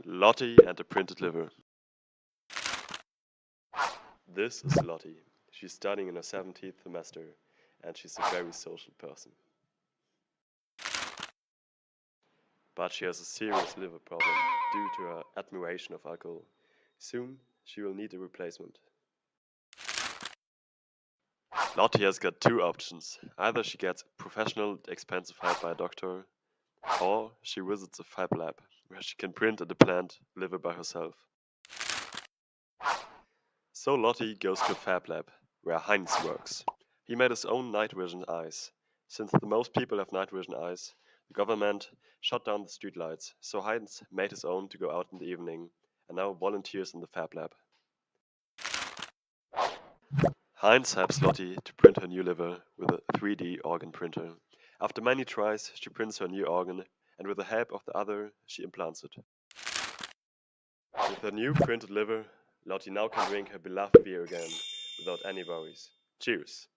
Lotti and the printed liver. This is Lotti. She's studying in her 17th semester and she's a very social person. But she has a serious liver problem due to her admiration of alcohol. Soon she will need a replacement. Lotti has got two options. Either she gets professional expensive help by a doctor, or she visits a fab lab where she can print and implant liver by herself. So Lotti goes to a fab lab where Heinz works. He made his own night vision eyes. Since the most people have night vision eyes, the government shut down the streetlights, so Heinz made his own to go out in the evening and now volunteers in the fab lab. Heinz helps Lotti to print her new liver with a 3D organ printer. After many tries, she prints her new organ, and with the help of the other, she implants it. With her new printed liver, Lotti now can drink her beloved beer again without any worries. Cheers!